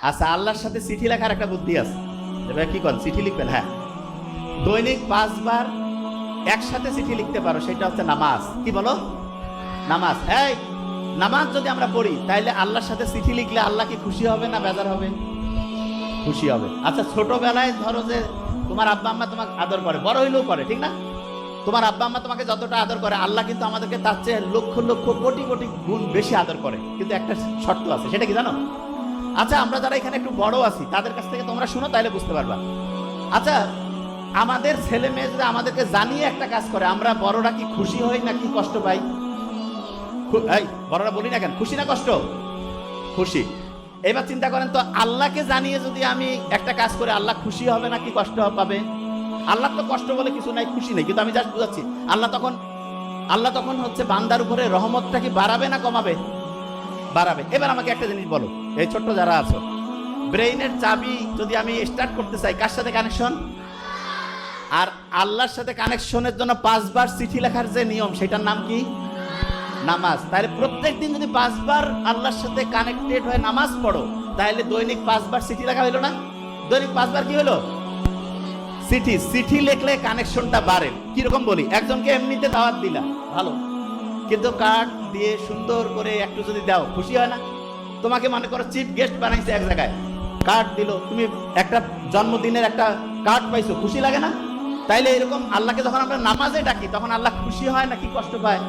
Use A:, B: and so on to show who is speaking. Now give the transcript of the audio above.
A: আচ্ছা, আল্লাহর সাথে চিঠি লেখার একটা বুদ্ধি আছে। এবার কি করেন, চিঠি লিখবেন? হ্যাঁ, দৈনিক 5 বার একসাথে চিঠি লিখতে পারো, সেটা হচ্ছে নামাজ। কি বলো? নামাজ। এই নামাজ যদি আমরা পড়ি, তাইলে আল্লাহর সাথে চিঠি লিখলে আল্লাহ কি খুশি হবে না বেজার হবে? খুশি হবে। আচ্ছা, ছোটবেলায় ধরো যে তোমার আব্বা আম্মা তোমাকে আদর করে, বড় হইলেও করে, ঠিক না? তোমার আব্বা আম্মা তোমাকে যতটা আদর করে, আল্লাহ কিন্তু আমাদেরকে তার চেয়ে লক্ষ লক্ষ কোটি কোটি গুণ বেশি আদর করে। কিন্তু একটা শর্ত আছে, সেটা কি জানো? আচ্ছা, আমরা যারা এখানে একটু বড় আছি, তাদের কাছ থেকে তোমরা শুনো, তাইলে বুঝতে পারবা। আচ্ছা, আমাদের ছেলে মেয়ে যদি আমাদেরকে জানিয়ে একটা কাজ করে, আমরা বড়রা কি খুশি হই নাকি কষ্ট পাই? এই বড়রা বলি না কেন, খুশি না কষ্ট? খুশি। এবার চিন্তা করেন তো, আল্লাহকে জানিয়ে যদি আমি একটা কাজ করে, আল্লাহ খুশি হবে নাকি কষ্ট পাবে? আল্লাহ তো কষ্ট বলে কিছু নাই, খুশি নেই। কিন্তু আমি জাস্ট বুঝাচ্ছি, আল্লাহ তখন হচ্ছে বান্দার উপরে রহমতটা কি বাড়াবে না কমাবে? বাড়াবে। এবার আমাকে একটা জিনিস বলো, এই ছোট্ট যারা আছো, ব্রেইনের চাবি যদি আমি স্টার্ট করতে চাই, কার সাথে কানেকশন? আর আল্লাহর সাথে কানেকশনের জন্য 5 বার চিঠি লেখার যে নিয়ম, সেটার নাম কি? নামাজ। তাহলে প্রত্যেক দিন যদি 5 বার আল্লাহর সাথে কানেক্টেড হয়ে নামাজ পড়ো, তাহলে দৈনিক 5 বার চিঠি লেখা হইলো না? দৈনিক 5 বার কি হলো? চিঠি লিখলে কানেকশনটা বাড়ে। কিরকম বলি, একজনকে এমনিতে দাওয়াত দিলা, ভালো, কিন্তু কার্ড দিয়ে সুন্দর করে একটু যদি দাও, খুশি হয় না? তোমাকে মনে করো চিফ গেস্ট বানাইছে এক জায়গায়, কার্ড দিল, তুমি একটা জন্মদিনের একটা কার্ড পাইছো, খুশি লাগে না? তাইলে এরকম আল্লাহকে যখন আমরা নামাজে ডাকি, তখন আল্লাহ খুশি হয় নাকি কষ্ট পায়?